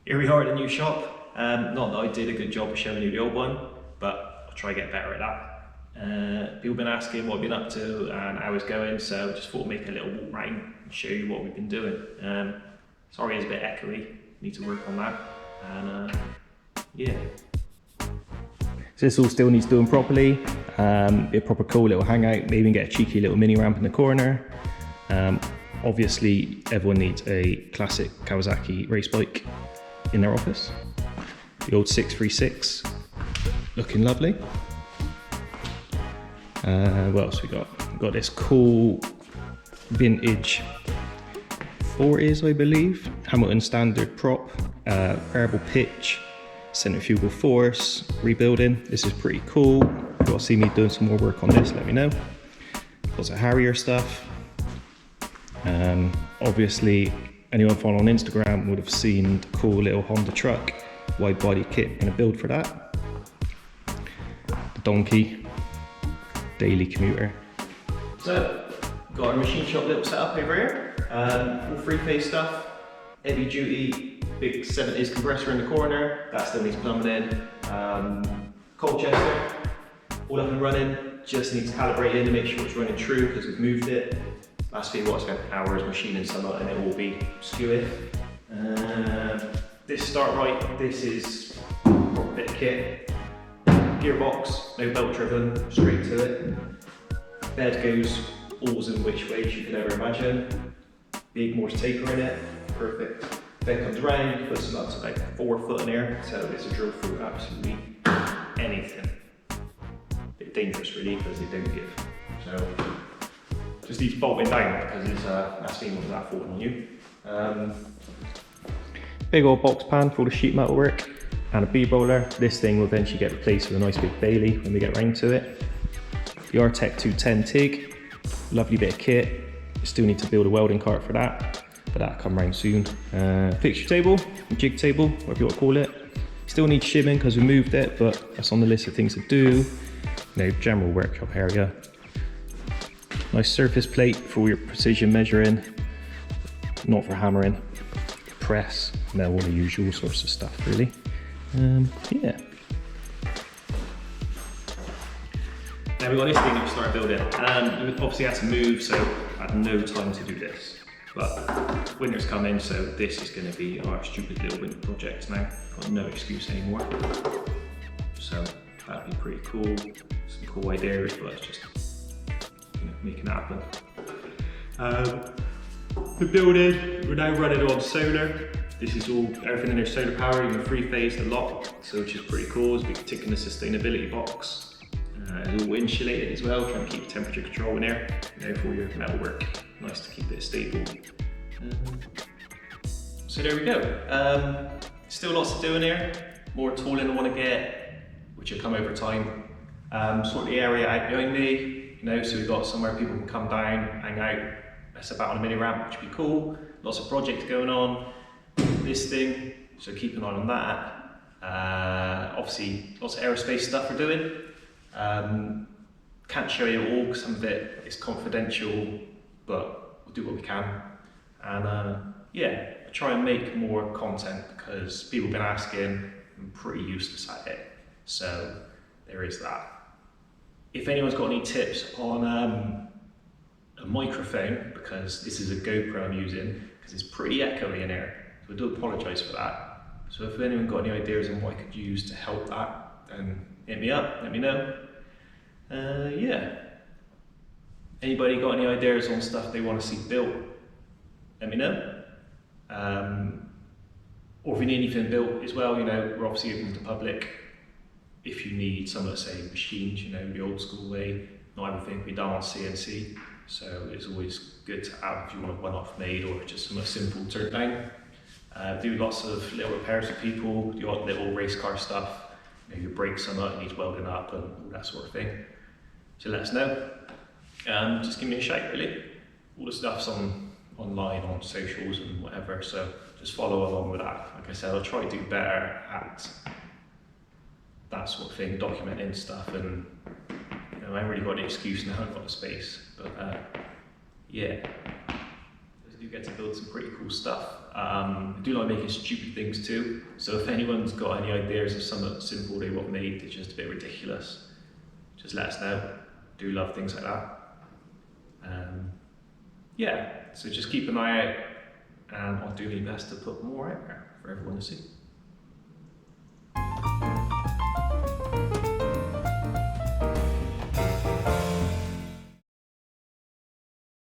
Here we are at the new shop. Not that I did a good job of showing you the old one, but I'll try to get better at that. People have been asking what I've been up to and how it's going, so just thought I'd make a little walk round and show you what we've been doing. Sorry it's a bit echoey, need to work on that. And yeah. So this all still needs doing properly. Be a proper cool little hangout, maybe even get a cheeky little mini ramp in the corner. Obviously everyone needs a classic Kawasaki race bike in their office. The old 636, looking lovely. What else we got? We've got this cool vintage 40s, I believe. Hamilton standard prop, variable pitch, centrifugal force, rebuilding. This is pretty cool. If you want to see me doing some more work on this, let me know. Lots of Harrier stuff. Obviously, anyone following on Instagram would have seen the cool little Honda truck, wide body kit in a build for that. The Donkey, daily commuter. So, got our machine shop little setup over here. All three-phase stuff, heavy duty, big 70s compressor in the corner, that still needs plumbing in. Colchester, all up and running, just needs calibrating to make sure it's running true because we've moved it. Last few I spent hours machining some up and it will be skewed. This start right, this is a bit of kit. Gearbox, no belt driven, straight to it. Bed goes alls in which ways you could ever imagine. Big Morse taper in it, perfect. Bed comes round, puts them up to like 4 foot in air, so it's a drill through absolutely anything. A bit dangerous really because they don't give. So just needs bolting down because it's that's been with that falling on you. Big old box pan for all the sheet metal work and a bead roller. This thing will eventually get replaced with a nice big Bailey when we get round to it. The Artec 210 TIG, lovely bit of kit. Still need to build a welding cart for that, but that'll come round soon. Fixture table, jig table, whatever you want to call it. Still needs shimming because we moved it, but that's on the list of things to do. General workshop area. Nice surface plate for all your precision measuring, not for hammering. Press, all the usual sorts of stuff really. Yeah. Now we've got this thing that we started building. We obviously had to move, so I had no time to do this. But winter's coming, so this is going to be our stupid little winter project now. Got no excuse anymore. So that'd be pretty cool. Some cool ideas, but it's just making it happen. The building, we're now running on solar. This is all, everything in there is solar power, even 3-phase, the lot, so which is pretty cool. It's a big tick in the sustainability box. It's all insulated as well, trying to keep temperature control in there, for your metal work. Nice to keep it stable. So there we go. Still lots to do in here. More tooling I want to get, which will come over time. Sort the area out behind me. So we've got somewhere people can come down, hang out, mess about on a mini ramp, which would be cool. Lots of projects going on. This thing, so keep an eye on that. Obviously, lots of aerospace stuff we're doing. Can't show you all because some of it is confidential, but we'll do what we can. And yeah, I try and make more content because people have been asking. I'm pretty useless at it, so there is that. If anyone's got any tips on a microphone, because this is a GoPro I'm using, because it's pretty echoey in here, so I do apologise for that. So if anyone got any ideas on what I could use to help that, then hit me up, let me know. Yeah. Anybody got any ideas on stuff they want to see built, let me know. Or if you need anything built as well, we're obviously open to the public. If you need some of the same machines, the old school way, not everything can be done on CNC. So it's always good to have if you want a one-off made or just some simple turn down. Do lots of little repairs for people, do little race car stuff. Your brakes some up, needs welding up and all that sort of thing. So let us know. Just give me a shout really. All the stuff's online, on socials and whatever, so just follow along with that. Like I said, I'll try to do better at that sort of thing, documenting stuff, and I haven't really got any excuse now, I've got the space, but yeah, I do get to build some pretty cool stuff. I do like making stupid things too. So if anyone's got any ideas of something simple they want made that's just a bit ridiculous, just let us know. Do love things like that. Yeah, so just keep an eye out, and I'll do my best to put more out there for everyone to see.